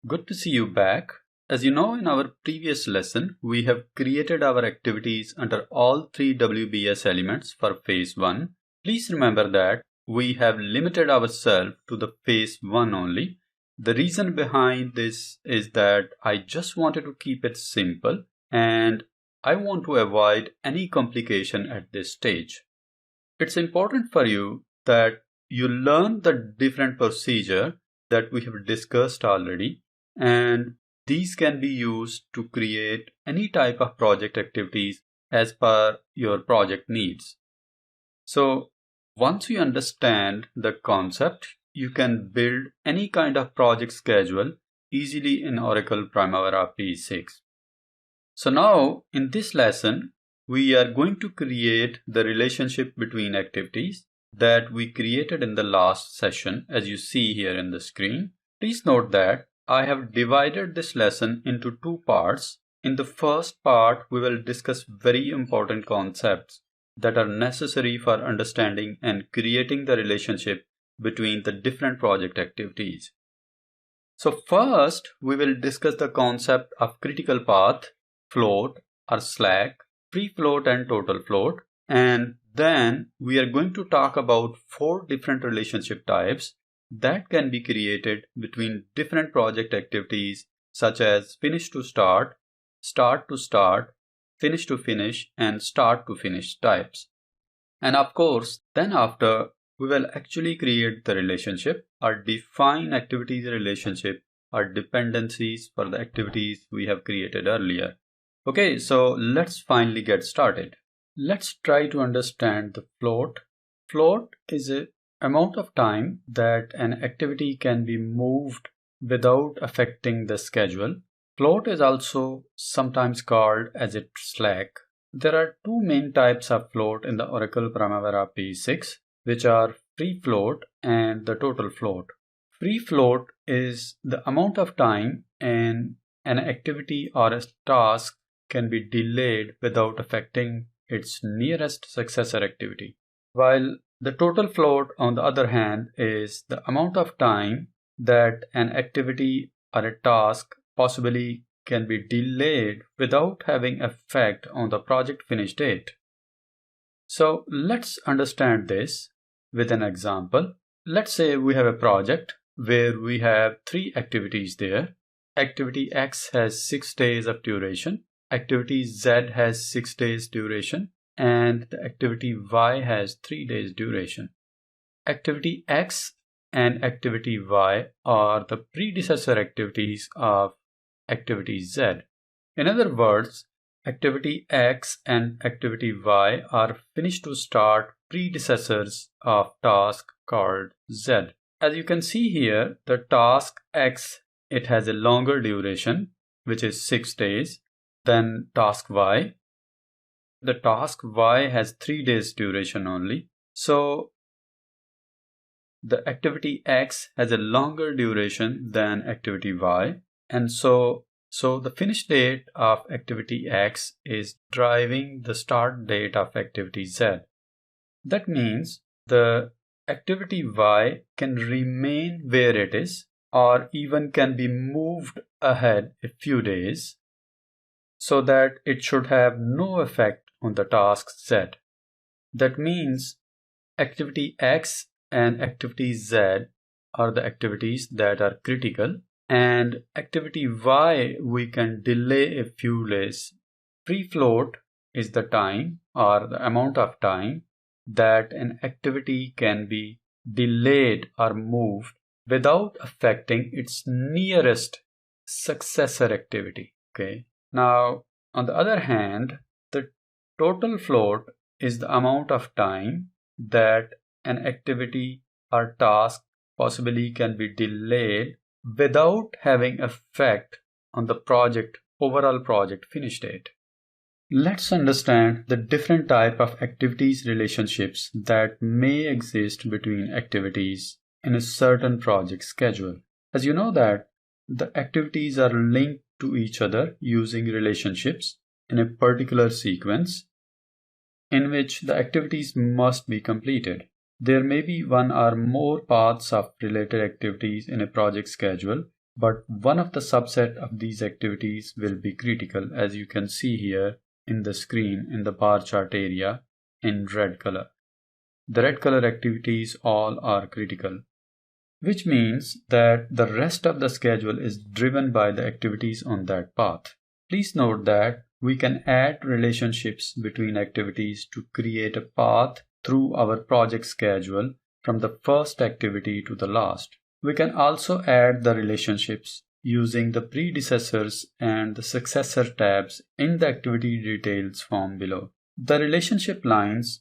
Good to see you back. As you know, in our previous lesson, we have created our activities under all three WBS elements for phase 1. Please remember that we have limited ourselves to the phase 1 only. The reason behind this is that I just wanted to keep it simple and I want to avoid any complication at this stage. It's important for you that you learn the different procedure that we have discussed already, and these can be used to create any type of project activities as per your project needs. So once you understand the concept, you can build any kind of project schedule easily in Oracle Primavera P6. So now in this lesson, we are going to create the relationship between activities that we created in the last session, as you see here in the screen. Please note that I have divided this lesson into two parts. In the first part, we will discuss very important concepts that are necessary for understanding and creating the relationship between the different project activities. So first, we will discuss the concept of critical path, float or slack, free float and total float, and then we are going to talk about 4 different relationship types that can be created between different project activities such as finish to start, start to start, finish to finish, and start to finish types. And of course, then after we will actually create the relationship or define activities relationship or dependencies for the activities we have created earlier. Okay, so let's finally get started. Let's try to understand the float. Float is an amount of time that an activity can be moved without affecting the schedule. Float is also sometimes called as a slack. There are 2 main types of float in the Oracle Primavera P6, which are free float and the total float. Free float is the amount of time an activity or a task can be delayed without affecting its nearest successor activity. While the total float, on the other hand, is the amount of time that an activity or a task possibly can be delayed without having effect on the project finish date. So let's understand this with an example. Let's say we have a project where we have 3 activities there. Activity X has 6 days of duration. Activity Z has 6 days duration, and the activity Y has 3 days duration. Activity X and activity Y are the predecessor activities of activity Z. In other words, activity X and activity Y are finish to start predecessors of task called Z. As you can see here, the task X, it has a longer duration, which is 6 days. Then task Y. The task Y has 3 days duration only. So the activity X has a longer duration than activity Y. And so the finish date of activity X is driving the start date of activity Z. That means the activity Y can remain where it is or even can be moved ahead a few days, so that it should have no effect on the task Z. That means activity X and activity Z are the activities that are critical, and activity Y we can delay a few days. Free float is the time or the amount of time that an activity can be delayed or moved without affecting its nearest successor activity. Okay. Now, on the other hand, the total float is the amount of time that an activity or task possibly can be delayed without having effect on the overall project finish date. Let's understand the different type of activities relationships that may exist between activities in a certain project schedule. As you know that the activities are linked to each other using relationships in a particular sequence in which the activities must be completed. There may be one or more paths of related activities in a project schedule, but one of the subset of these activities will be critical, as you can see here in the screen in the bar chart area in red color. The red color activities all are critical, which means that the rest of the schedule is driven by the activities on that path. Please note that we can add relationships between activities to create a path through our project schedule from the first activity to the last. We can also add the relationships using the predecessors and the successor tabs in the activity details form below. The relationship lines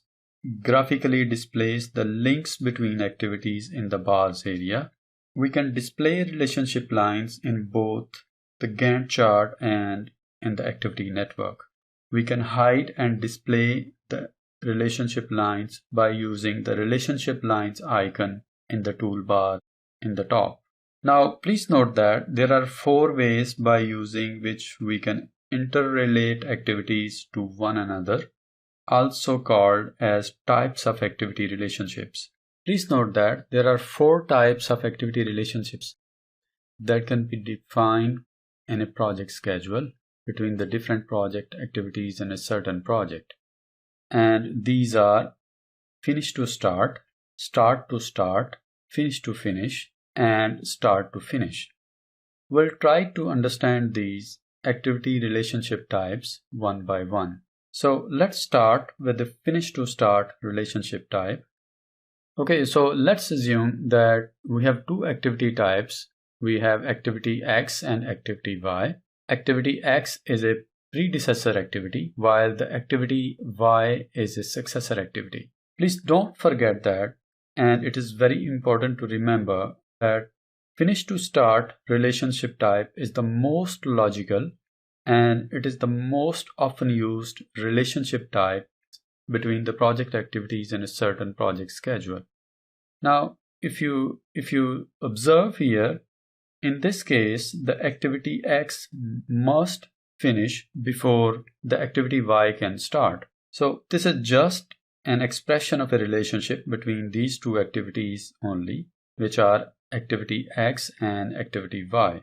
graphically displays the links between activities in the bars area. We can display relationship lines in both the Gantt chart and in the activity network. We can hide and display the relationship lines by using the relationship lines icon in the toolbar in the top. Now, please note that there are 4 ways by using which we can interrelate activities to one another, also called as types of activity relationships. Please note that there are 4 types of activity relationships that can be defined in a project schedule between the different project activities in a certain project. And these are finish to start, start to start, finish to finish, and start to finish. We'll try to understand these activity relationship types one by one. So let's start with the finish to start relationship type. Okay, so let's assume that we have 2 activity types. We have activity X and activity Y. Activity X is a predecessor activity, while the activity Y is a successor activity. Please don't forget that, and it is very important to remember that finish to start relationship type is the most logical and it is the most often used relationship type between the project activities in a certain project schedule. Now, if you observe here, in this case, the activity X must finish before the activity Y can start. So this is just an expression of a relationship between these 2 activities only, which are activity X and activity Y.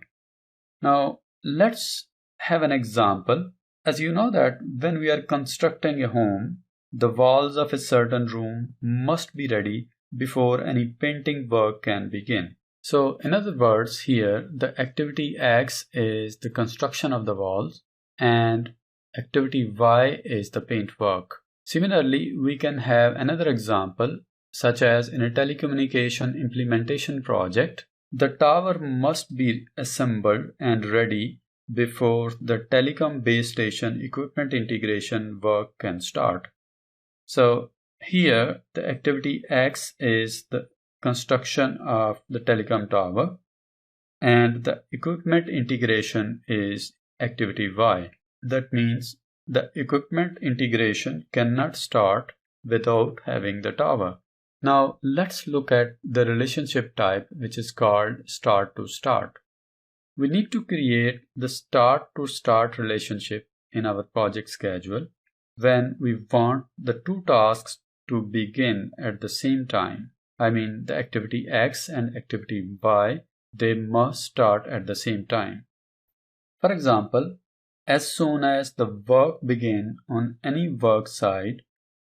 Now, let's have an example. As you know that when we are constructing a home, the walls of a certain room must be ready before any painting work can begin. So in other words, here the activity X is the construction of the walls and activity Y is the paint work. Similarly, we can have another example, such as in a telecommunication implementation project, the tower must be assembled and ready before the telecom base station equipment integration work can start. So here the activity X is the construction of the telecom tower and the equipment integration is activity Y. That means the equipment integration cannot start without having the tower. Now let's look at the relationship type, which is called start to start. We need to create the start to start relationship in our project schedule when we want the 2 tasks to begin at the same time. I mean, the activity X and activity Y, they must start at the same time. For example, as soon as the work begins on any work site,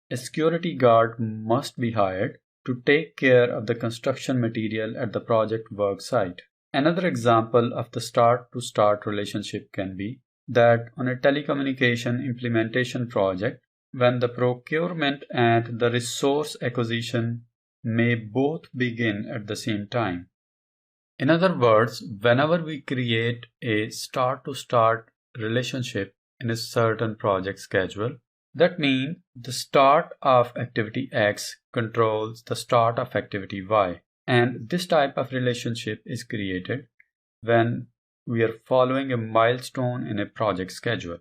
a security guard must be hired to take care of the construction material at the project work site. Another example of the start to start relationship can be that on a telecommunication implementation project, when the procurement and the resource acquisition may both begin at the same time. In other words, whenever we create a start to start relationship in a certain project schedule, that means the start of activity X controls the start of activity Y. And this type of relationship is created when we are following a milestone in a project schedule.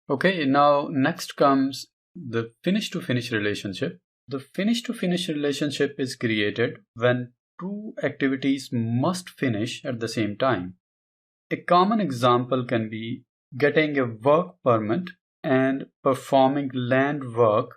Okay, now next comes the finish to finish relationship. The finish to finish relationship is created when 2 activities must finish at the same time. A common example can be getting a work permit and performing land work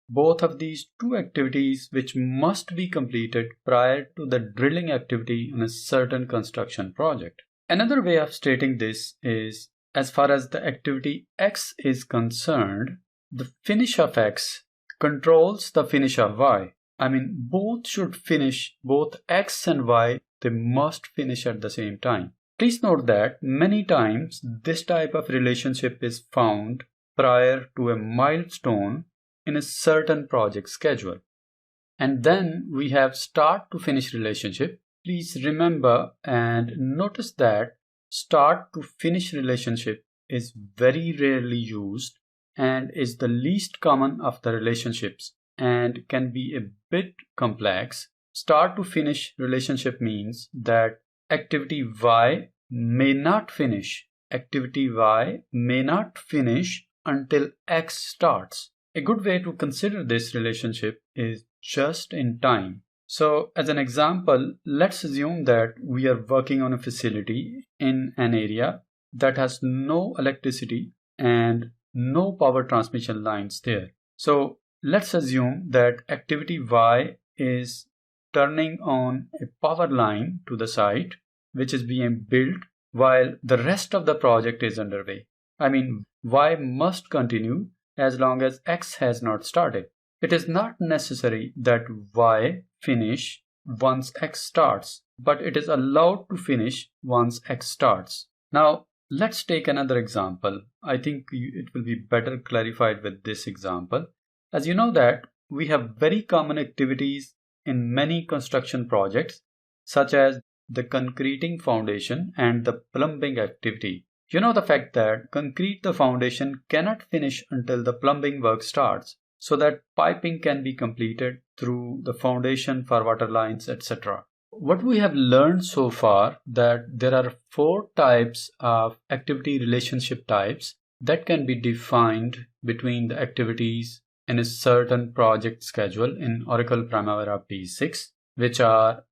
both of these two activities which must be completed prior to the drilling activity in a certain construction project. Another way of stating this is, as far as the activity X is concerned, the finish of X controls the finish of Y. I mean, both should finish, both X and Y, they must finish at the same time. Please note that many times this type of relationship is found prior to a milestone in a certain project schedule. And then we have start to finish relationship. Please remember and notice that start to finish relationship is very rarely used and is the least common of the relationships and can be a bit complex. Start to finish relationship means that activity Y may not finish. Activity Y may not finish until X starts. A good way to consider this relationship is just in time. So as an example, let's assume that we are working on a facility in an area that has no electricity and no power transmission lines there. So let's assume that activity Y is turning on a power line to the site which is being built while the rest of the project is underway. I mean, Y must continue as long as X has not started. It is not necessary that Y finish once X starts, but it is allowed to finish once X starts. Now, let's take another example. I think it will be better clarified with this example. As you know that we have very common activities in many construction projects, such as the concreting foundation and the plumbing activity. You know the fact that concrete the foundation cannot finish until the plumbing work starts, so that piping can be completed through the foundation for water lines, etc. What we have learned so far that there are 4 types of activity relationship types that can be defined between the activities in a certain project schedule in Oracle Primavera P6, which are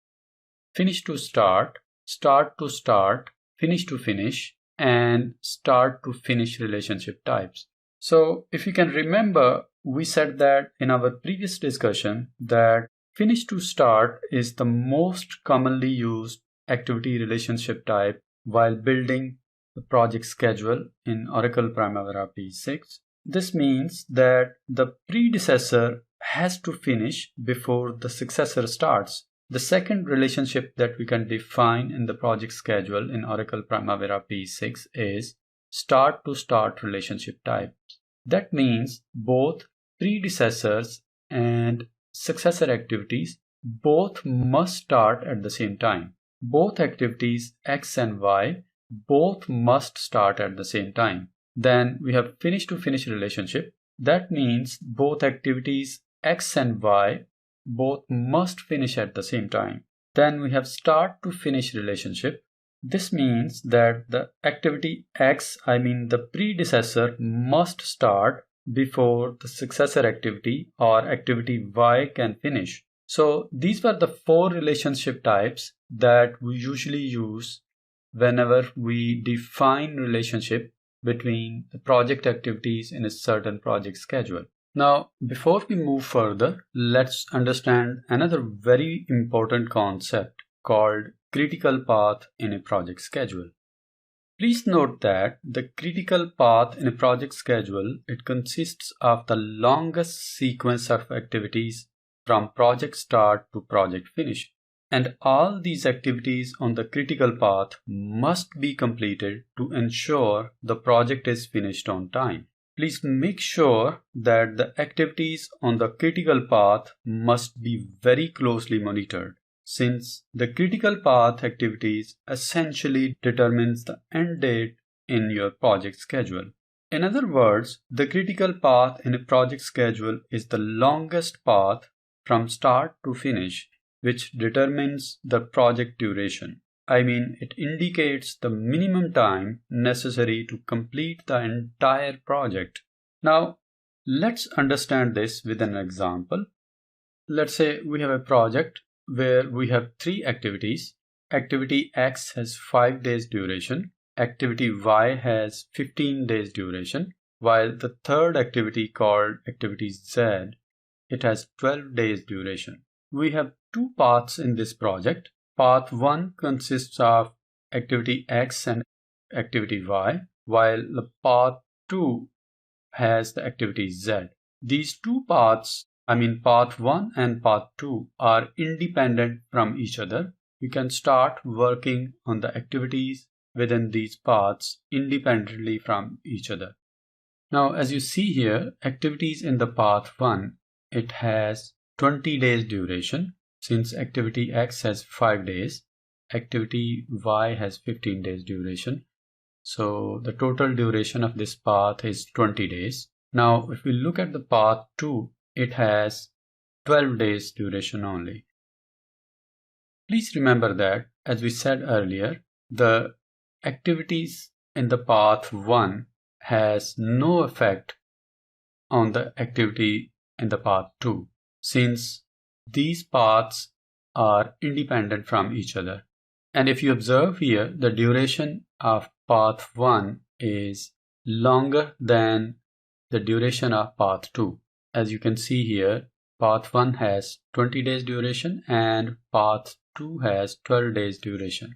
finish to start, start to start, finish to finish, and start to finish relationship types. So if you can remember, we said that in our previous discussion that finish to start is the most commonly used activity relationship type while building the project schedule in Oracle Primavera P6. This means that the predecessor has to finish before the successor starts. The second relationship that we can define in the project schedule in Oracle Primavera P6 is start to start relationship type. That means both predecessors and successor activities both must start at the same time. Both activities X and Y both must start at the same time. Then we have finish to finish relationship. That means both activities X and Y both must finish at the same time. Then we have start to finish relationship. This means that the activity X, I mean the predecessor, must start before the successor activity or activity Y can finish. So these were the 4 relationship types that we usually use whenever we define relationship between the project activities in a certain project schedule. Now, before we move further, let's understand another very important concept called critical path in a project schedule. Please note that the critical path in a project schedule, it consists of the longest sequence of activities from project start to project finish. And all these activities on the critical path must be completed to ensure the project is finished on time. Please make sure that the activities on the critical path must be very closely monitored, since the critical path activities essentially determines the end date in your project schedule. In other words, the critical path in a project schedule is the longest path from start to finish, which determines the project duration. I mean, it indicates the minimum time necessary to complete the entire project. Now, let's understand this with an example. Let's say we have a project where we have 3 activities. Activity X has 5 days duration. Activity Y has 15 days duration, while the third activity called activity Z it has 12 days duration. We have two paths in this project. Path 1 consists of activity X and activity Y, while the path 2 has the activity Z. These two paths, path 1 and path 2, are independent from each other. We can start working on the activities within these paths independently from each other. Now, as you see here, activities in the path 1, it has 20 days duration. Since activity X has 5 days, activity Y has 15 days duration. So the total duration of this path is 20 days. Now, if we look at the path 2, it has 12 days duration only. Please remember that, as we said earlier, the activities in the path 1 has no effect on the activity in the path 2, since these paths are independent from each other. And if you observe here, the duration of path 1 is longer than the duration of path 2. As you can see here, path 1 has 20 days duration and path 2 has 12 days duration.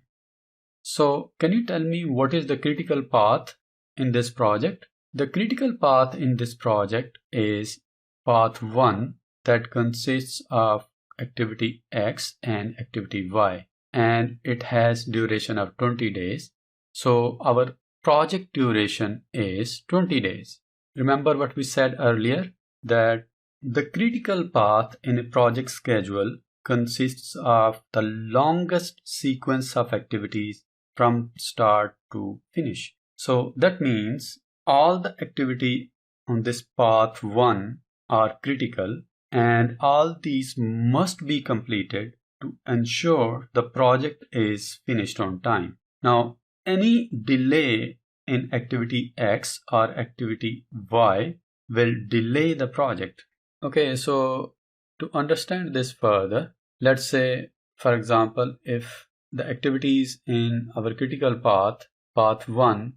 So can you tell me what is the critical path in this project? The critical path in this project is path 1 that consists of activity X and activity Y, and it has duration of 20 days. So our project duration is 20 days. Remember what we said earlier, that the critical path in a project schedule consists of the longest sequence of activities from start to finish. So that means all the activity on this path 1 are critical, and all these must be completed to ensure the project is finished on time. Now, any delay in activity X or activity Y will delay the project. Okay, so to understand this further, let's say, for example, if the activities in our critical path, path 1,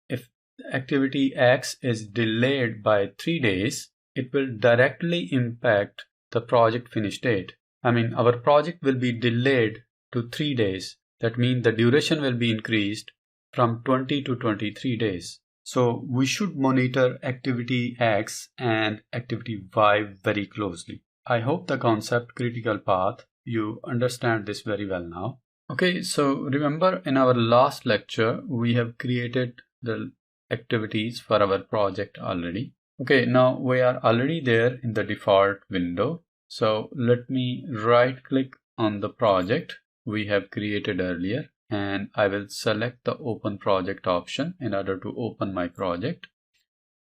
if activity X is delayed by 3 days, it will directly impact the project finish date. Our project will be delayed to 3 days. That means the duration will be increased from 20 to 23 days. So we should monitor activity X and activity Y very closely. I hope the concept critical path, you understand this very well now. Okay, so remember in our last lecture, we have created the activities for our project already. Okay, now we are already there in the default window. So let me right click on the project we have created earlier, and I will select the open project option in order to open my project.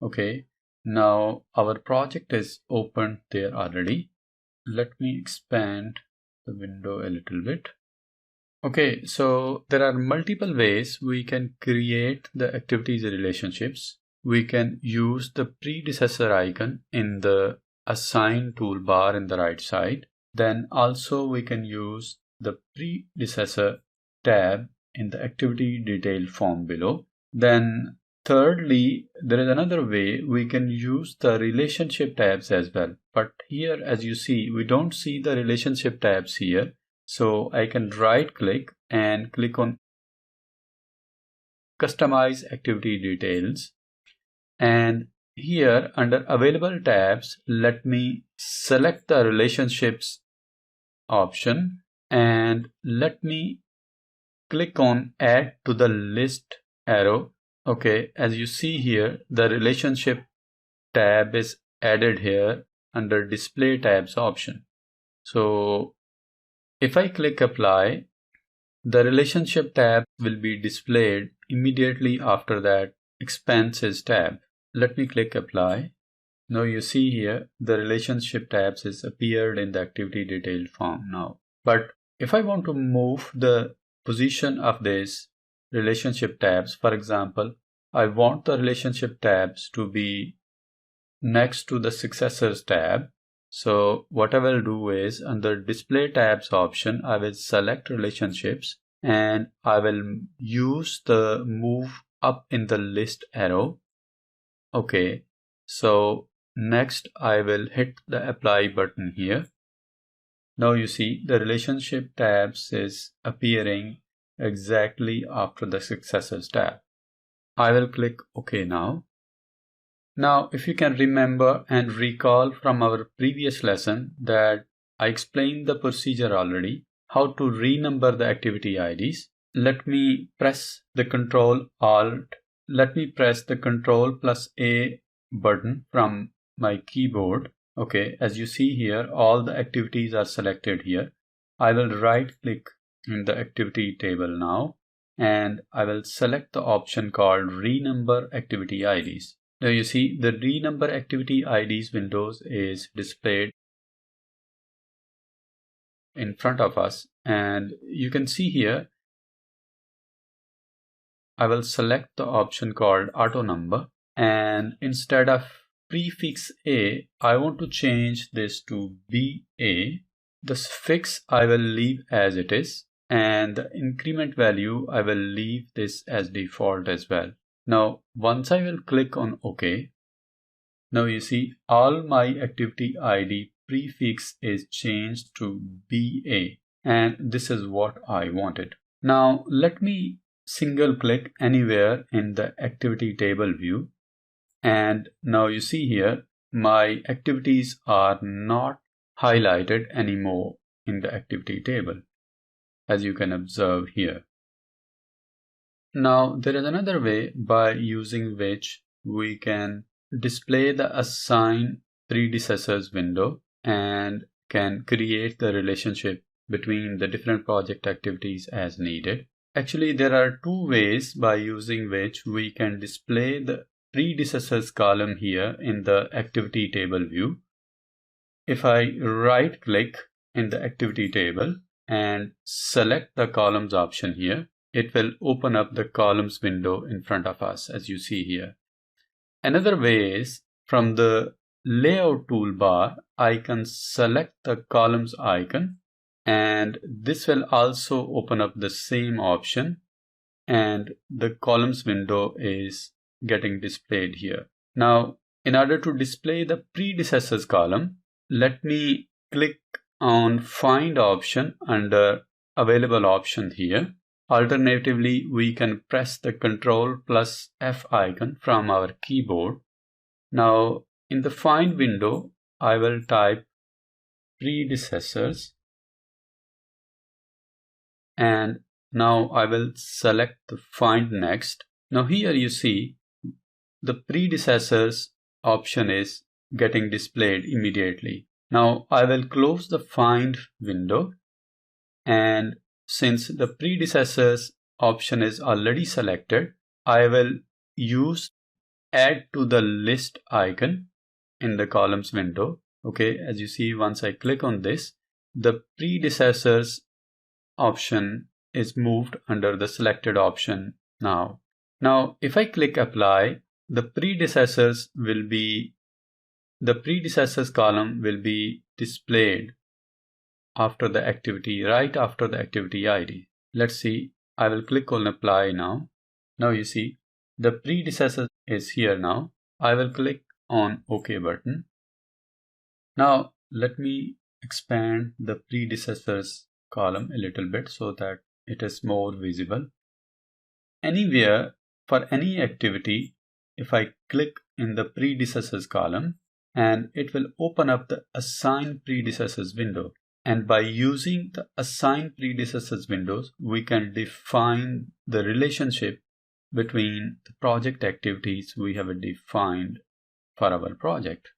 Okay, now our project is opened there already. Let me expand the window a little bit. Okay, so there are multiple ways we can create the activities relationships. We can use the predecessor icon in the assign toolbar in the right side. Then also we can use the predecessor tab in the activity detail form below. Then thirdly, there is another way we can use the relationship tabs as well. But here, as you see, we don't see the relationship tabs here. So I can right click and click on customize activity details. And here under available tabs, let me select the relationships option and let me click on add to the list arrow. Okay, as you see here, the relationship tab is added here under display tabs option. So if I click apply, the relationship tab will be displayed immediately after that expenses tab. Let me click apply. Now you see here the relationship tabs is appeared in the activity detail form now. But if I want to move the position of this relationship tabs, for example, I want the relationship tabs to be next to the successors tab. So what I will do is under display tabs option, I will select relationships and I will use the move up in the list arrow. Okay, so next I will hit the apply button here. Now you see the relationship tabs is appearing exactly after the successors tab. I will click OK now. Now, if you can remember and recall from our previous lesson that I explained the procedure already, how to renumber the activity IDs. Let me press the Control plus A button from my keyboard. Okay, as you see here, all the activities are selected here. I will right click in the activity table now, and I will select the option called Renumber Activity IDs. Now you see the Renumber Activity IDs windows is displayed in front of us, and you can see here I will select the option called Auto Number, and instead of prefix A, I want to change this to BA. The suffix I will leave as it is, and the increment value I will leave this as default as well. Now once I will click on OK, now you see all my activity ID prefix is changed to BA, and this is what I wanted. Now let me single click anywhere in the activity table view, and now you see here my activities are not highlighted anymore in the activity table, as you can observe here. Now there is another way by using which we can display the assign predecessors window and can create the relationship between the different project activities as needed. Actually, there are two ways by using which we can display the predecessors column here in the activity table view. If I right click in the activity table and select the columns option here, it will open up the columns window in front of us, as you see here. Another way is from the layout toolbar, I can select the columns icon, and this will also open up the same option, and the columns window is getting displayed here. Now, in order to display the predecessors column, let me click on Find option under Available option here. Alternatively, we can press the Control plus F icon from our keyboard. Now, in the Find window, I will type predecessors, and now I will select the Find Next. Now here you see the predecessors option is getting displayed immediately. Now I will close the Find window, and since the predecessors option is already selected, I will use Add to the List icon in the columns window. Okay, as you see, once I click on this, the predecessors option is moved under the selected option now. Now, if I click Apply, the predecessors column will be displayed after the activity, right after the activity ID. Let's see, I will click on Apply now. Now you see the predecessor is here now. I will click on OK button. Now let me expand the predecessors column a little bit so that it is more visible. Anywhere for any activity, if I click in the predecessors column, and it will open up the Assign Predecessors window. And by using the Assign Predecessors windows, we can define the relationship between the project activities we have defined for our project.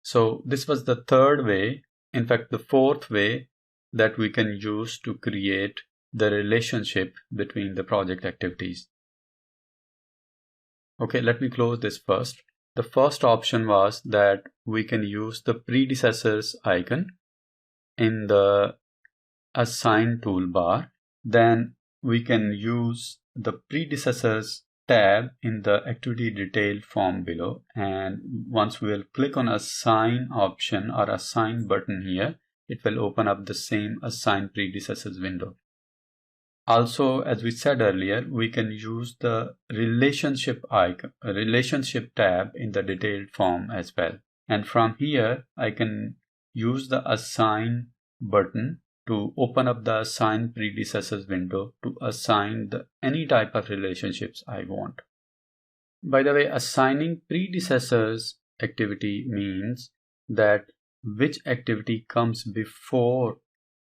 So this was the third way, in fact the fourth way that we can use to create the relationship between the project activities. Okay, let me close this first. The first option was that we can use the predecessors icon in the Assign toolbar. Then we can use the predecessors tab in the activity detail form below, and once we will click on Assign option or Assign button here, it will open up the same Assign Predecessors window. Also, as we said earlier, we can use the relationship icon, relationship tab in the detailed form as well. And from here, I can use the assign button to open up the assign predecessors window to assign any type of relationships I want. By the way, assigning predecessors activity means that which activity comes before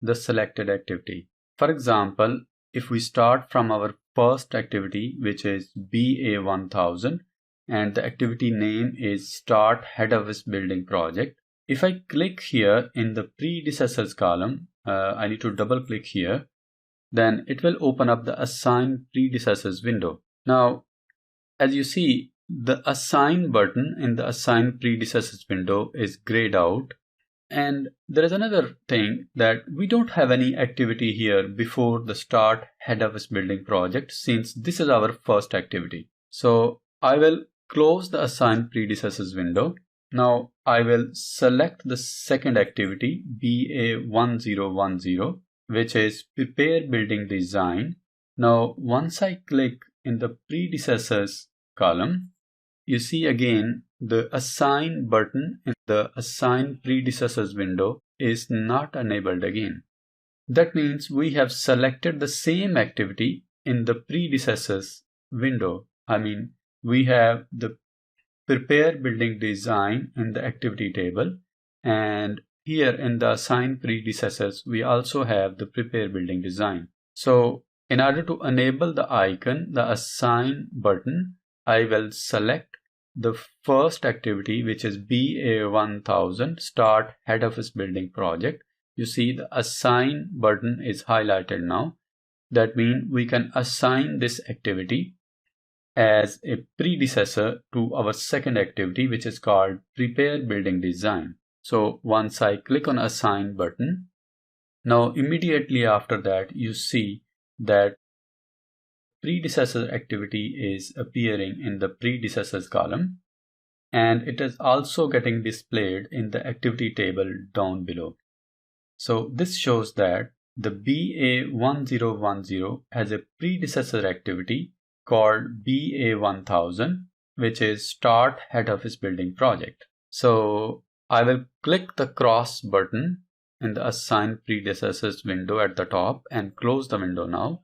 the selected activity. For example, if we start from our first activity, which is BA1000, and the activity name is Start Head Office Building Project. If I click here in the predecessors column, I need to double click here, then it will open up the Assign Predecessors window. Now, as you see, the Assign button in the Assign Predecessors window is grayed out. And there is another thing that we don't have any activity here before the Start Head Office Building Project, since this is our first activity. So I will close the Assign Predecessors window. Now I will select the second activity, BA1010, which is Prepare Building Design. Now once I click in the Predecessors column, you see again the Assign button in the Assign Predecessors window is not enabled again. That means we have selected the same activity in the Predecessors window. I mean, we have the Prepare Building Design in the activity table, and here in the Assign Predecessors, we also have the Prepare Building Design. So in order to enable the icon, the Assign button, I will select the first activity, which is BA1000 Start Head Office Building Project. You see the Assign button is highlighted now. That means we can assign this activity as a predecessor to our second activity, which is called Prepare Building Design. So once I click on Assign button, now immediately after that, you see that predecessor activity is appearing in the predecessors column, and it is also getting displayed in the activity table down below. So this shows that the BA1010 has a predecessor activity called BA1000, which is Start Head Office Building Project. So I will click the cross button in the Assign Predecessors window at the top and close the window now.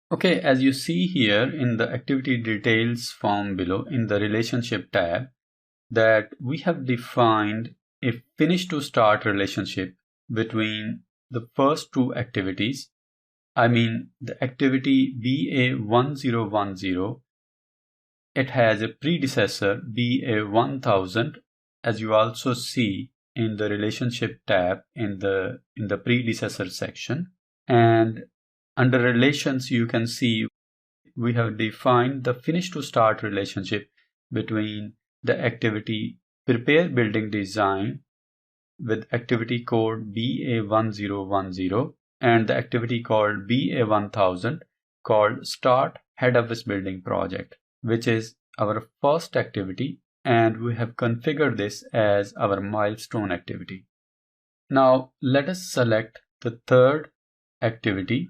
Okay, as you see here in the Activity Details form below in the Relationship tab, that we have defined a finish to start relationship between the first two activities. I mean, the activity BA1010, it has a predecessor BA1000, as you also see in the Relationship tab in the predecessor section. And under Relations, you can see we have defined the finish to start relationship between the activity Prepare Building Design with activity code BA1010 and the activity called BA1000 called Start Head Office Building Project, which is our first activity, and we have configured this as our milestone activity. Now let us select the third activity,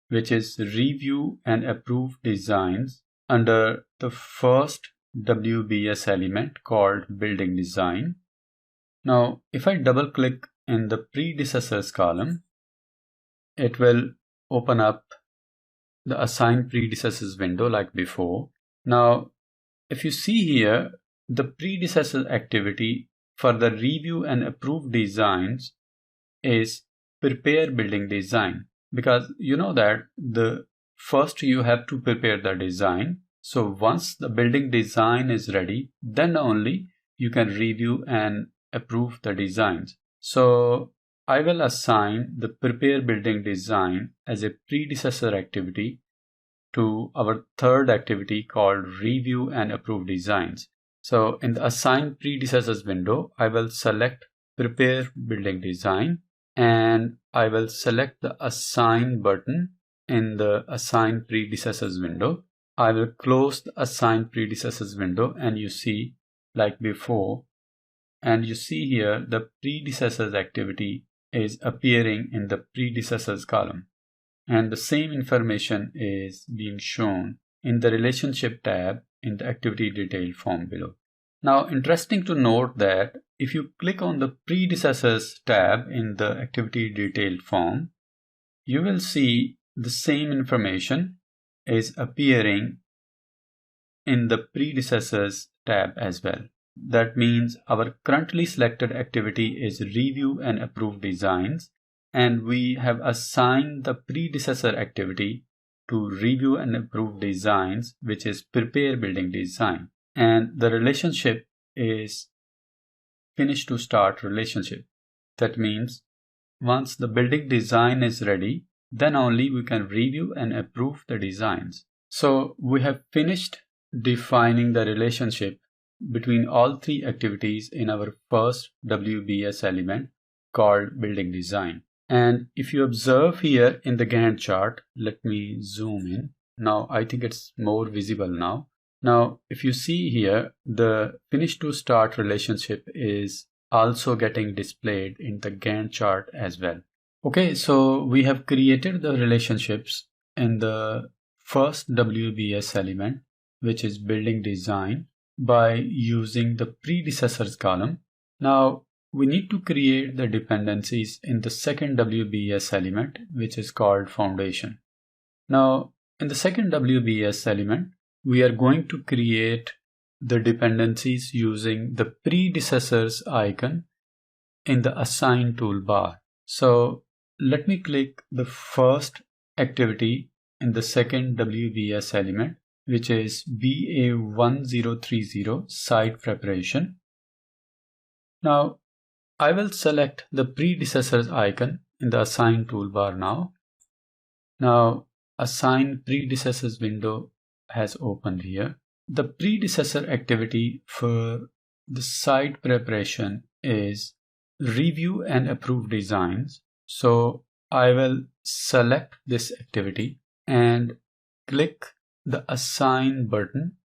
which is Review and Approve Designs, under the first WBS element called Building Design. Now, if I double click in the Predecessors column, it will open up the Assign Predecessors window like before. Now, if you see here, the predecessor activity for the Review and Approve Designs is Prepare Building Design, because you know that the first you have to prepare the design. So once the building design is ready, then only you can review and approve the designs. So I will assign the Prepare Building Design as a predecessor activity to our third activity called Review and Approve Designs. So in the Assign Predecessors window, I will select Prepare Building Design, and I will select the Assign button in the Assign Predecessors window. I will close the Assign Predecessors window, and you see like before, and you see here the predecessors activity is appearing in the predecessors column, and the same information is being shown in the Relationship tab in the Activity Detail form below. Now, interesting to note that if you click on the predecessors tab in the activity detailed form, you will see the same information is appearing in the predecessors tab as well. That means our currently selected activity is review and approve designs, and we have assigned the predecessor activity to review and approve designs, which is prepare building design. And the relationship is finish to start relationship. That means once the building design is ready, then only we can review and approve the designs. So we have finished defining the relationship between all three activities in our first WBS element called building design. And if you observe here in the Gantt chart, let me zoom in. Now I think it's more visible now. Now if you see here, the finish to start relationship is also getting displayed in the Gantt chart as well. Okay, so we have created the relationships in the first WBS element, which is building design, by using the predecessors column. Now we need to create the dependencies in the second WBS element, which is called foundation. Now in the second WBS element, we are going to create the dependencies using the predecessors icon in the assign toolbar. So let me click the first activity in the second WBS element, which is BA1030 site preparation. Now I will select the predecessors icon in the assign toolbar now. Now assign predecessors window has opened here. The predecessor activity for the site preparation is review and approve designs. So I will select this activity and click the assign button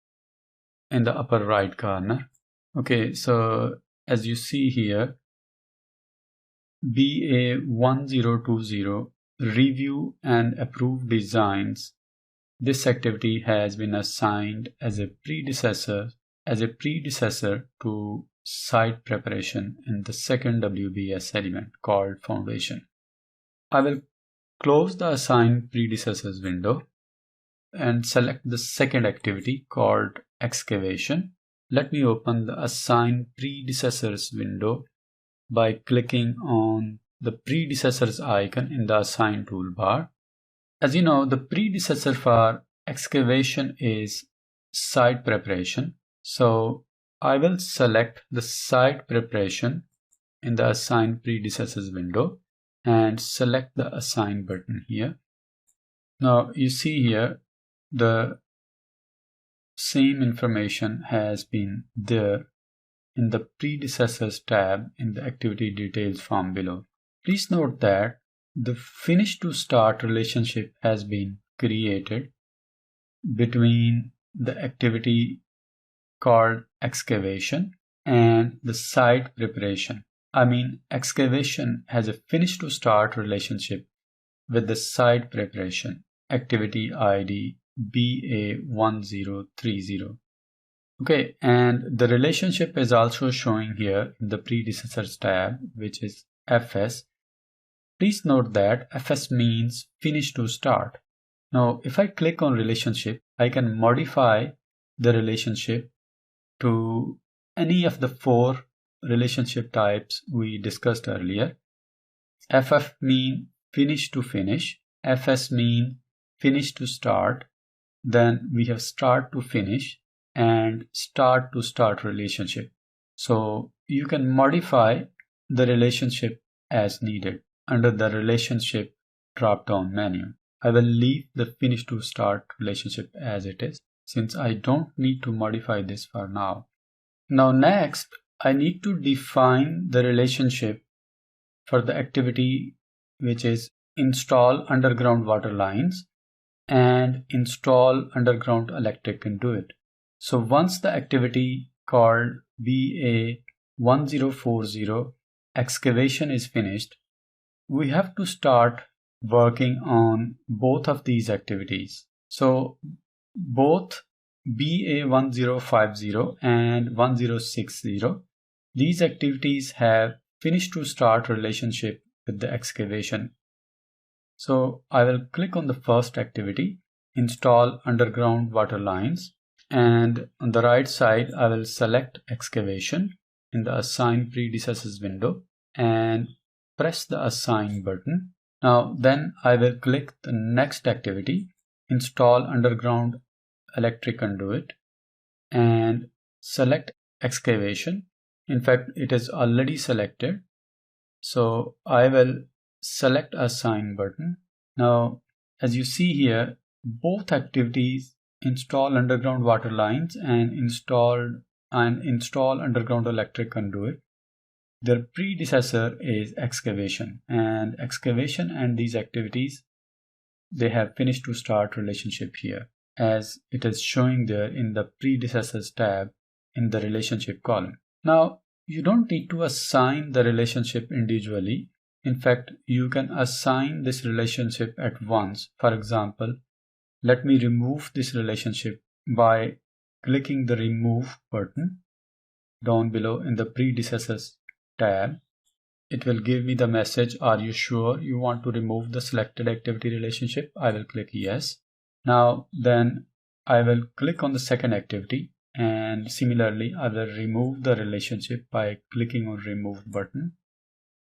in the upper right corner. Okay, so as you see here, BA1020 review and approve designs. This activity has been assigned as a predecessor to site preparation in the second WBS element called foundation. I will close the assign predecessors window and select the second activity called excavation. Let me open the assign predecessors window by clicking on the predecessors icon in the assign toolbar. As you know, the predecessor for excavation is site preparation. So I will select the site preparation in the assign predecessors window and select the assign button here. Now you see here the same information has been there in the predecessors tab in the activity details form below. Please note that the finish to start relationship has been created between the activity called excavation and the site preparation. I mean, excavation has a finish to start relationship with the site preparation, activity ID BA1030. Okay, and the relationship is also showing here in the predecessors tab, which is FS. Please note that FS means finish to start. Now, if I click on relationship, I can modify the relationship to any of the four relationship types we discussed earlier. FF mean finish to finish, FS mean finish to start, then we have start to finish and start to start relationship. So you can modify the relationship as needed under the relationship drop-down menu. I will leave the finish to start relationship as it is, since I don't need to modify this for now. Now next, I need to define the relationship for the activity which is install underground water lines and install underground electric conduit. So once the activity called BA1040 excavation is finished, we have to start working on both of these activities. So both BA1050 and 1060. These activities have finished to start relationship with the excavation. So I will click on the first activity, install underground water lines, and on the right side I will select excavation in the assign predecessors window and press the assign button. Now then I will click the next activity, install underground electric conduit, and select excavation. In fact, it is already selected, so I will select assign button. Now as you see here, both activities, install underground water lines and install underground electric conduit, their predecessor is excavation, and excavation and these activities, they have finished to start relationship here, as it is showing there in the predecessors tab in the relationship column. Now you don't need to assign the relationship individually. In fact, you can assign this relationship at once. For example, let me remove this relationship by clicking the remove button down below in the predecessors tab. It will give me the message, are you sure you want to remove the selected activity relationship? I will click yes. Now then I will click on the second activity, and similarly I will remove the relationship by clicking on remove button.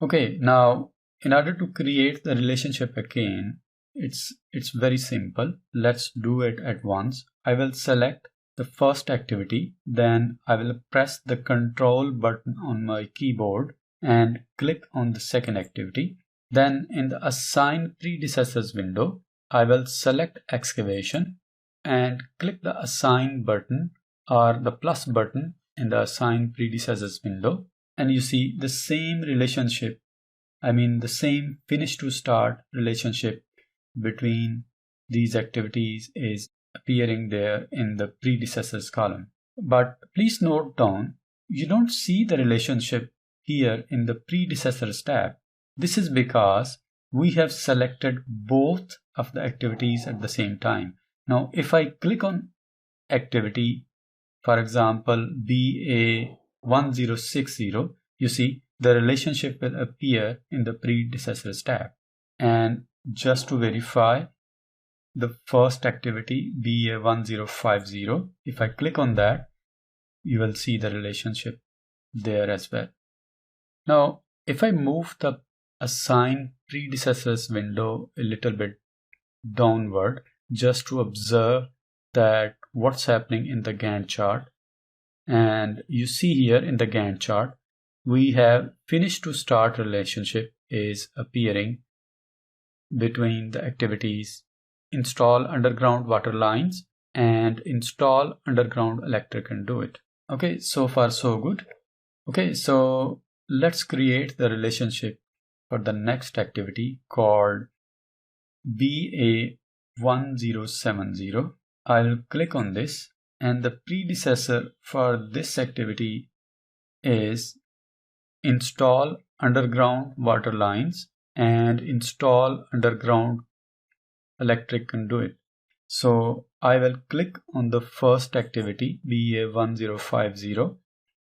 Okay, now in order to create the relationship again, it's very simple. Let's do it at once. I will select the first activity, then I will press the control button on my keyboard and click on the second activity. Then in the assign predecessors window, I will select excavation and click the assign button or the plus button in the assign predecessors window, and you see the same relationship, the same finish to start relationship between these activities is appearing there in the predecessors column. But please note down, you don't see the relationship here in the predecessors tab. This is because we have selected both of the activities at the same time. Now if I click on activity, for example BA1060, you see the relationship will appear in the predecessors tab. And just to verify, the first activity BA1050, if I click on that, you will see the relationship there as well. Now if I move the assign predecessors window a little bit downward just to observe that what's happening in the Gantt chart, and you see here in the Gantt chart we have finish to start relationship is appearing between the activities install underground water lines and install underground electric conduit. Okay, so far so good. Okay, so let's create the relationship for the next activity called BA1070. I'll click on this, and the predecessor for this activity is install underground water lines and install underground electric conduit. So I will click on the first activity BA1050,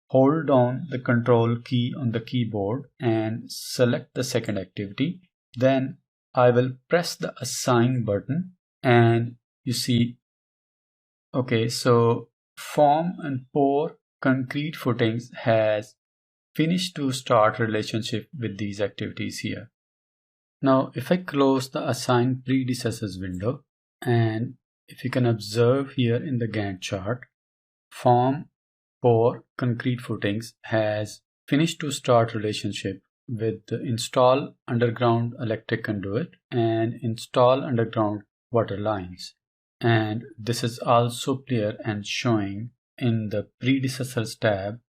hold down the control key on the keyboard and select the second activity. Then I will press the assign button, and you see, okay, so form and pour concrete footings has finished to start relationship with these activities here. Now if I close the assign predecessors window, and if you can observe here in the Gantt chart, form pour concrete footings has finished to start relationship with the install underground electric conduit and install underground water lines. And this is also clear and showing in the predecessors tab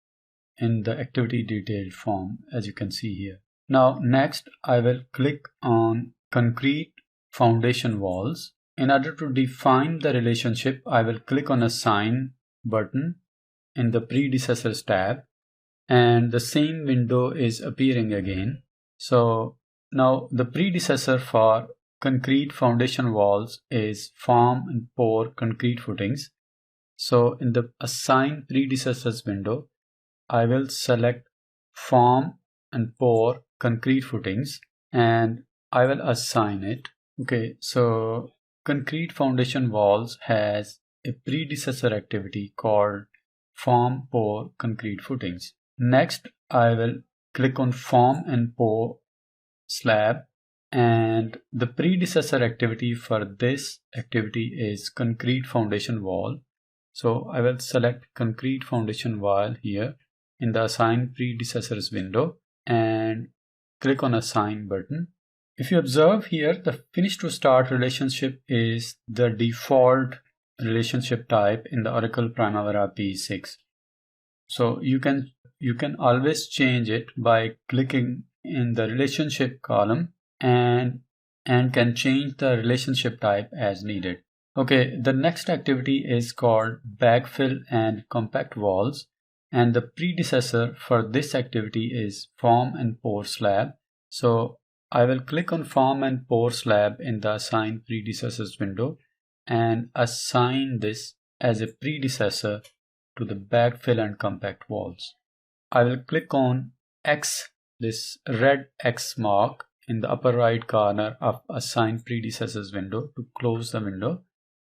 in the activity detail form, as you can see here. Now next I will click on concrete foundation walls. In order to define the relationship, I will click on assign button in the predecessors tab, and the same window is appearing again. So now the predecessor for concrete foundation walls is form and pour concrete footings. So in the assign predecessors window, I will select form and pour concrete footings and I will assign it. Okay, so concrete foundation walls has a predecessor activity called form pour concrete footings. Next, I will click on form and pour slab, and the predecessor activity for this activity is concrete foundation wall. So I will select concrete foundation wall here in the assign predecessors window and click on assign button. If you observe here, the finish to start relationship is the default relationship type in the Oracle Primavera P6. So you can always change it by clicking in the relationship column and can change the relationship type as needed. Okay, the next activity is called backfill and compact walls, and the predecessor for this activity is form and pour slab. So I will click on form and pour slab in the assign predecessors window and assign this as a predecessor to the backfill and compact walls. I will click on X, this red X mark in the upper right corner of assign predecessors window to close the window.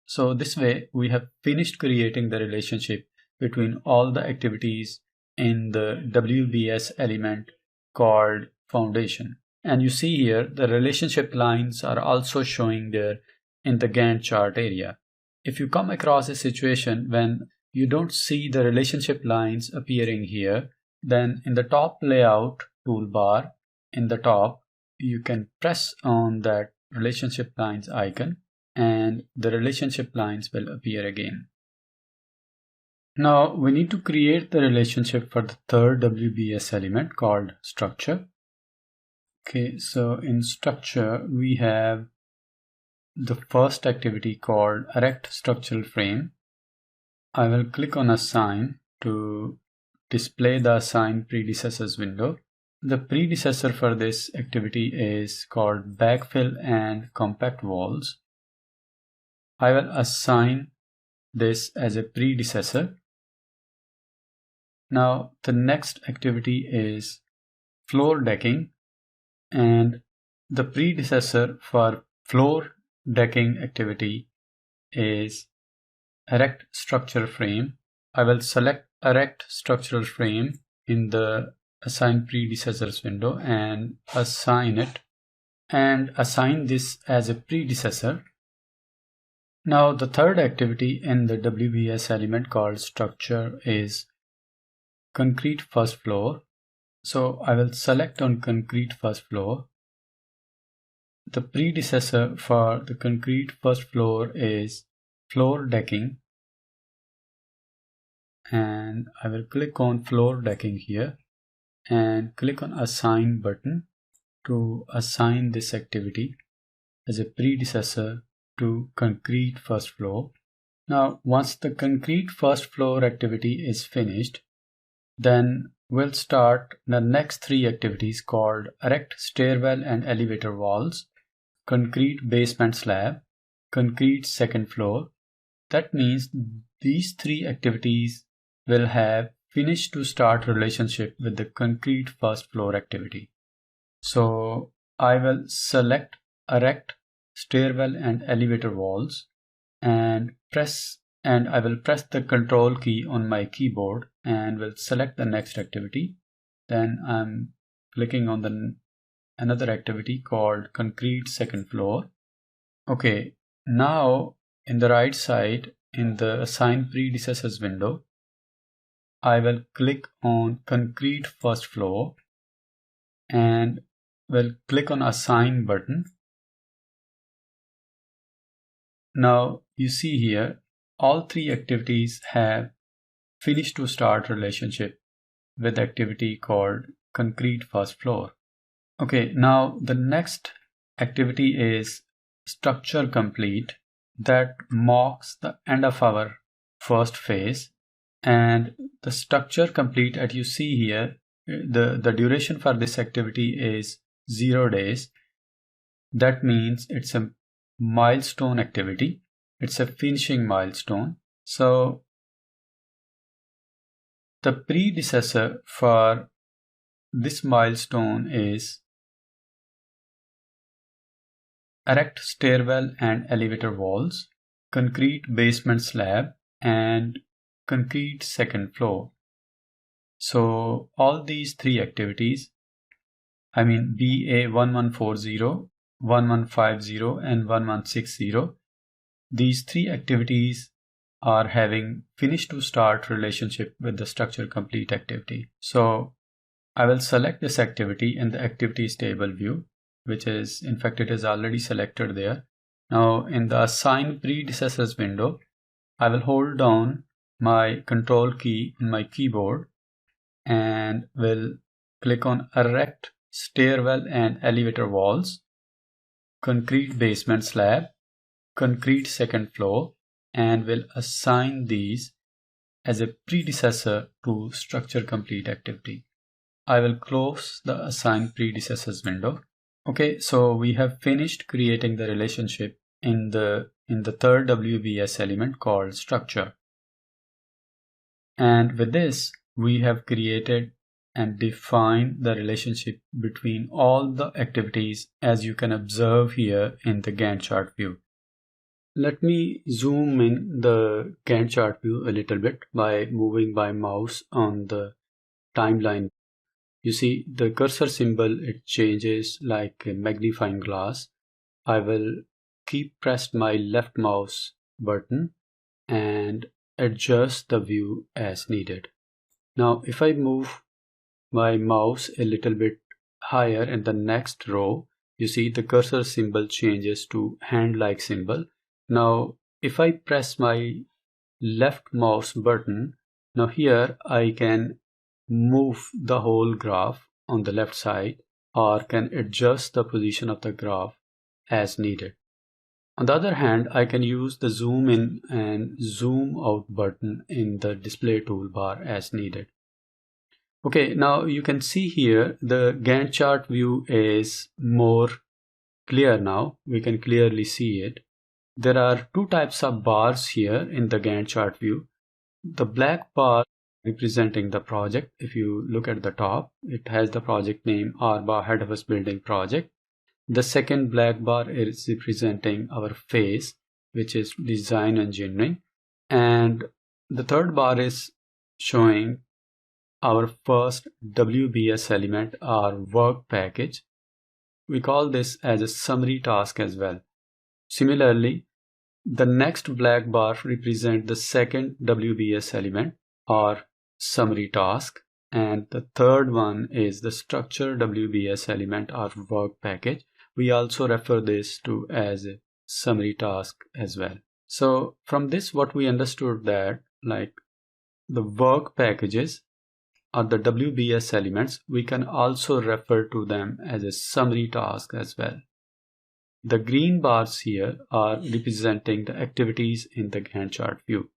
So this way we have finished creating the relationship between all the activities in the WBS element called foundation. And you see here the relationship lines are also showing there in the Gantt chart area. If you come across a situation when you don't see the relationship lines appearing here, then in the top layout toolbar in the top, you can press on that relationship lines icon and the relationship lines will appear again. Now we need to create the relationship for the third WBS element called structure. Okay, so in structure we have the first activity called erect structural frame. I will click on assign to display the assign predecessors window. The predecessor for this activity is called backfill and compact walls. I will assign this as a predecessor. Now the next activity is floor decking, and the predecessor for floor decking activity is erect structure frame. I will select erect structural frame in the assign predecessors window and assign it and assign this as a predecessor. Now the third activity in the WBS element called structure is concrete first floor. So I will select on concrete first floor. The predecessor for the concrete first floor is floor decking, and I will click on floor decking here and click on assign button to assign this activity as a predecessor to concrete first floor. Now once the concrete first floor activity is finished, then we'll start the next three activities called erect stairwell and elevator walls, concrete basement slab, concrete second floor. That means these three activities will have finish to start relationship with the concrete first floor activity. So I will select erect stairwell and elevator walls and I will press the control key on my keyboard and will select the next activity. Then I'm clicking on another activity called concrete second floor. Okay, now in the right side in the assign predecessors window, I will click on concrete first floor and will click on assign button. Now you see here all three activities have finish to start relationship with activity called concrete first floor. Okay, now the next activity is structure complete. That marks the end of our first phase, and the structure complete as you see here, the duration for this activity is 0 days. That means it's a milestone activity. It's a finishing milestone. So The predecessor for this milestone is erect stairwell and elevator walls, concrete basement slab, and concrete second floor. So all these three activities, I mean BA 1140, 1150, and 1160, these three activities are having finish to start relationship with the structure complete activity. So I will select this activity in the activities table view, which is, in fact, it is already selected there. Now in the assign predecessors window, I will hold down my control key on my keyboard and will click on erect stairwell and elevator walls, concrete basement slab, concrete second floor, and will assign these as a predecessor to structure complete activity. I will close the assign predecessors window. Okay, so we have finished creating the relationship in the third WBS element called structure. And with this, we have created and defined the relationship between all the activities, as you can observe here in the Gantt chart view. Let me zoom in the Gantt chart view a little bit by moving my mouse on the timeline. You see the cursor symbol, it changes like a magnifying glass. I will keep pressed my left mouse button and adjust the view as needed. Now if I move my mouse a little bit higher in the next row, you see the cursor symbol changes to hand-like symbol. Now if I press my left mouse button, now here I can move the whole graph on the left side or can adjust the position of the graph as needed. On the other hand, I can use the zoom in and zoom out button in the display toolbar as needed. Okay, now you can see here the Gantt chart view is more clear now. We can clearly see it. There are two types of bars here in the Gantt chart view. The black bar representing the project. If you look at the top, it has the project name Arba Head Office Building Project. The second black bar is representing our phase, which is design engineering. And the third bar is showing our first WBS element, our work package. We call this as a summary task as well. Similarly, the next black bar represents the second WBS element or summary task, and the third one is the structure WBS element or work package. We also refer this to as a summary task as well. So from this, what we understood that like the work packages or the WBS elements, we can also refer to them as a summary task as well. The green bars here are representing the activities in the Gantt chart view.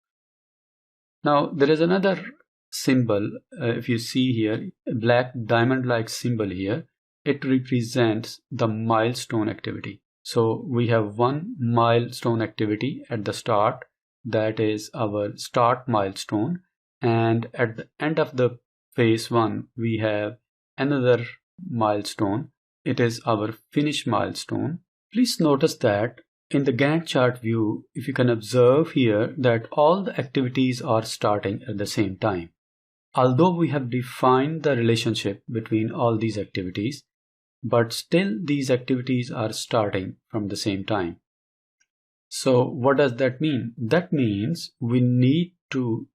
Now there is another symbol, if you see here, a black diamond-like symbol here, it represents the milestone activity. So we have one milestone activity at the start, that is our start milestone, and at the end of the phase one we have another milestone, it is our finish milestone. Please notice that in the Gantt chart view, if you can observe here that all the activities are starting at the same time. Although we have defined the relationship between all these activities, but still these activities are starting from the same time. So what does that mean? That means we need to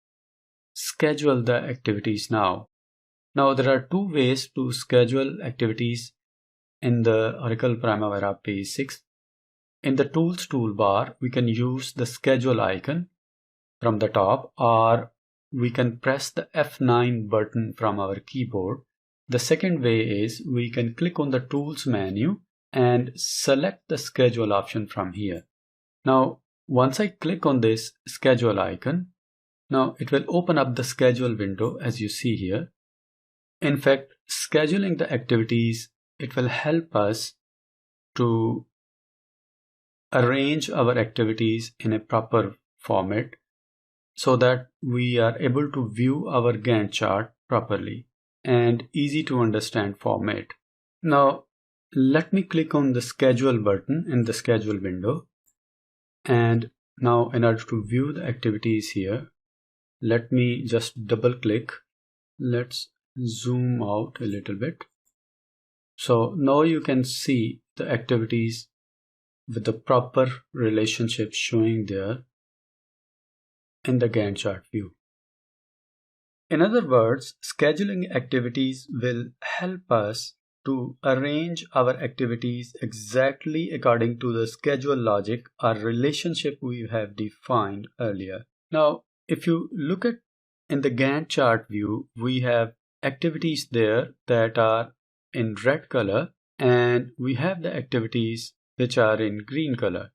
schedule the activities now. Now there are two ways to schedule activities in the Oracle Primavera P6. In the Tools toolbar, we can use the schedule icon from the top, or we can press the F9 button from our keyboard. The second way is we can click on the Tools menu and select the schedule option from here. Now, once I click on this schedule icon, now it will open up the schedule window as you see here. In fact, scheduling the activities, it will help us to arrange our activities in a proper format so that we are able to view our Gantt chart properly and easy to understand format. Now, let me click on the schedule button in the schedule window. And now in order to view the activities here, let me just double click. Let's zoom out a little bit. So now you can see the activities with the proper relationship showing there in the Gantt chart view. In other words, scheduling activities will help us to arrange our activities exactly according to the schedule logic or relationship we have defined earlier. Now, if you look at in the Gantt chart view, we have activities there that are in red color, and we have the activities which are in green color.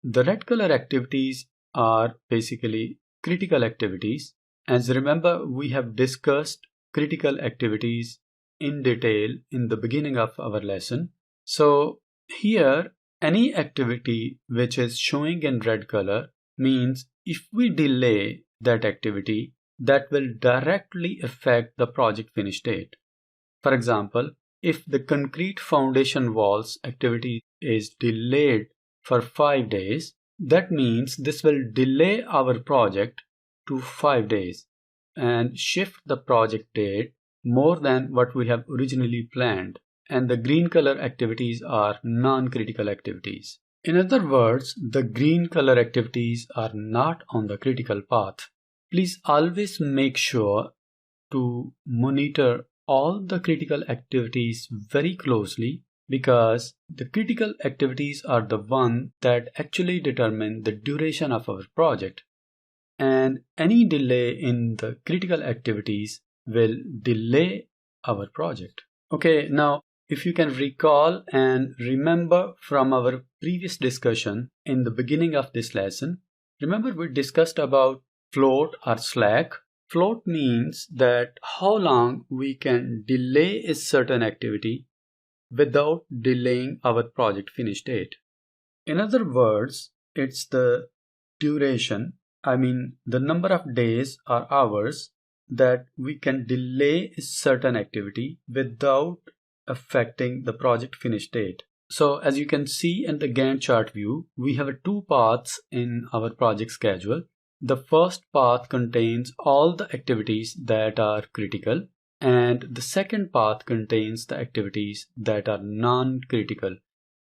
The red color activities are basically critical activities. As remember, we have discussed critical activities in detail in the beginning of our lesson. So here, any activity which is showing in red color means if we delay that activity, that will directly affect the project finish date. For example, if the concrete foundation walls activity is delayed for 5 days, that means this will delay our project to 5 days and shift the project date more than what we have originally planned. And the green color activities are non-critical activities. In other words, the green color activities are not on the critical path. Please always make sure to monitor all the critical activities very closely, because the critical activities are the one that actually determine the duration of our project, and any delay in the critical activities will delay our project. Okay, now if you can recall and remember from our previous discussion in the beginning of this lesson, remember we discussed about float or slack. Float means that how long we can delay a certain activity without delaying our project finish date. In other words, it's the duration, the number of days or hours that we can delay a certain activity without affecting the project finish date. So as you can see in the Gantt chart view, we have two paths in our project schedule. The first path contains all the activities that are critical, and the second path contains the activities that are non-critical,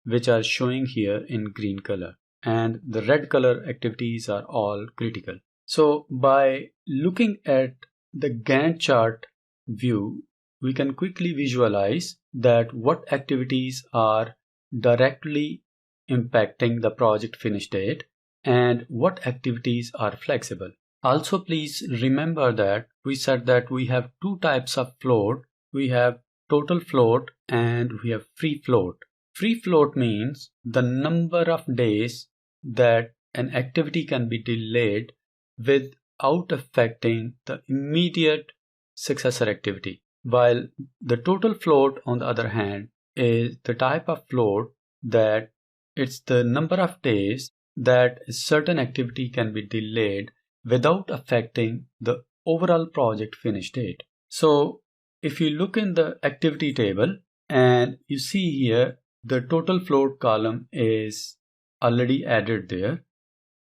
which are showing here in green color, and the red color activities are all critical. So by looking at the Gantt chart view, we can quickly visualize that what activities are directly impacting the project finish date and what activities are flexible. Also, please remember that we said that we have two types of float. We have total float and we have free float. Free float means the number of days that an activity can be delayed without affecting the immediate successor activity. While the total float, on the other hand, is the type of float that it's the number of days that a certain activity can be delayed without affecting the overall project finish date. So if you look in the activity table and you see here the total float column is already added there.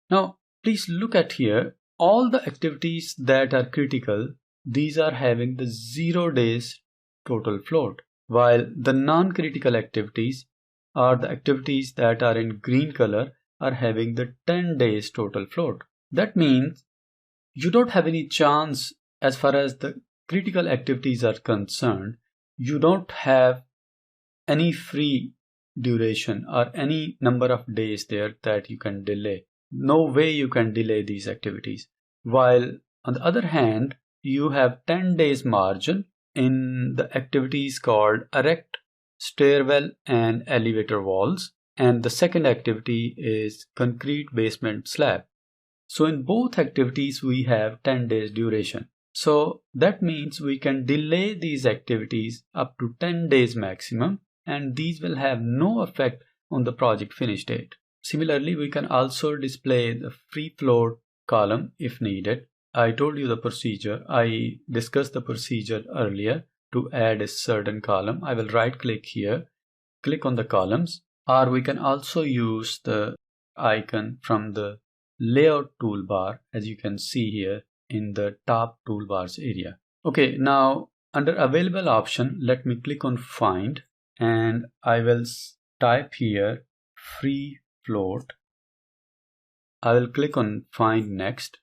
Now please look at here, all the activities that are critical, these are having the 0 days total float, while the non-critical activities are the activities that are in green color are having the 10 days total float. That means you don't have any chance as far as the critical activities are concerned. You don't have any free duration or any number of days there that you can delay. No way you can delay these activities. While on the other hand, you have 10 days margin in the activities called erect stairwell and elevator walls, and the second activity is concrete basement slab. So in both activities we have 10 days duration. So that means we can delay these activities up to 10 days maximum, and these will have no effect on the project finish date. Similarly, we can also display the free float column if needed. I told you the procedure. I discussed the procedure earlier to add a certain column. I will right click here, click on the columns, or we can also use the icon from the layout toolbar, as you can see here in the top toolbars area. Okay, now under available option, let me click on find, and I will type here free float. I will click on find next,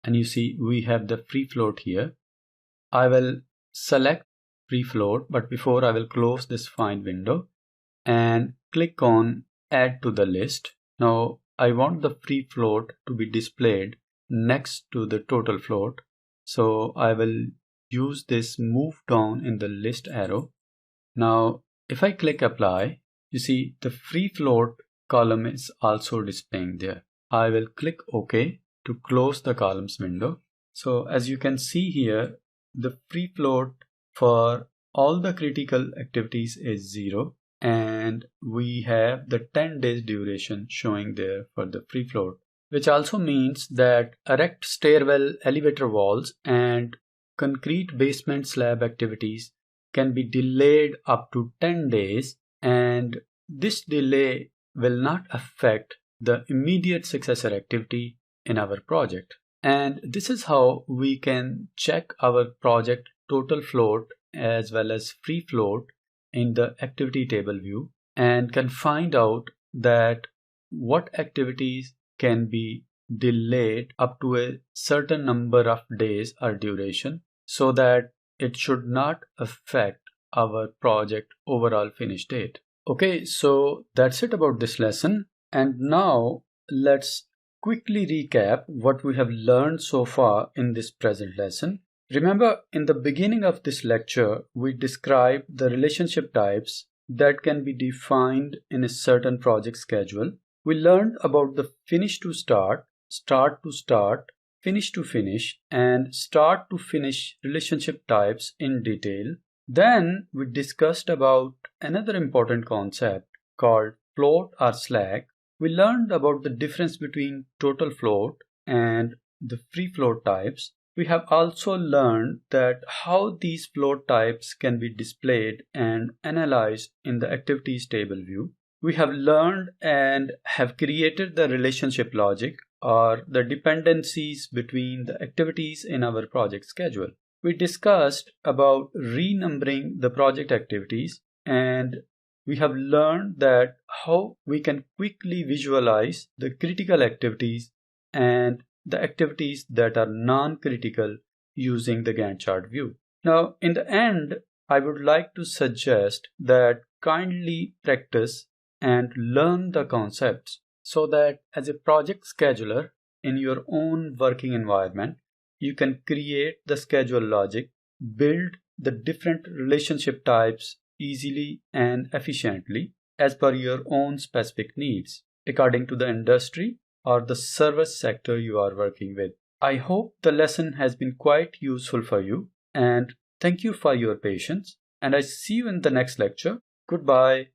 and you see we have the free float here. I will select free float, but before I will close this find window and click on add to the list. Now I want the free float to be displayed next to the total float, so I will use this move down in the list arrow. Now if I click apply, you see the free float column is also displaying there. I will click OK to close the columns window. So as you can see here, the free float for all the critical activities is 0, and we have the 10 days duration showing there for the free float, which also means that erect stairwell, elevator walls, and concrete basement slab activities can be delayed up to 10 days, and this delay will not affect the immediate successor activity in our project. And this is how we can check our project total float as well as free float in the activity table view, and can find out that what activities can be delayed up to a certain number of days or duration, so that it should not affect our project overall finish date. Okay, so that's it about this lesson. And now let's quickly recap what we have learned so far in this present lesson. Remember, in the beginning of this lecture, we described the relationship types that can be defined in a certain project schedule. We learned about the finish to start, start to start, finish to finish, and start to finish relationship types in detail. Then we discussed about another important concept called float or slack. We learned about the difference between total float and the free float types. We have also learned that how these float types can be displayed and analyzed in the activities table view. We have learned and have created the relationship logic or the dependencies between the activities in our project schedule. We discussed about renumbering the project activities, and we have learned that how we can quickly visualize the critical activities and the activities that are non-critical using the Gantt chart view. Now, in the end, I would like to suggest that kindly practice and learn the concepts so that as a project scheduler in your own working environment, you can create the schedule logic, build the different relationship types easily and efficiently as per your own specific needs according to the industry or the service sector you are working with. I hope the lesson has been quite useful for you, and thank you for your patience, and I see you in the next lecture. Goodbye.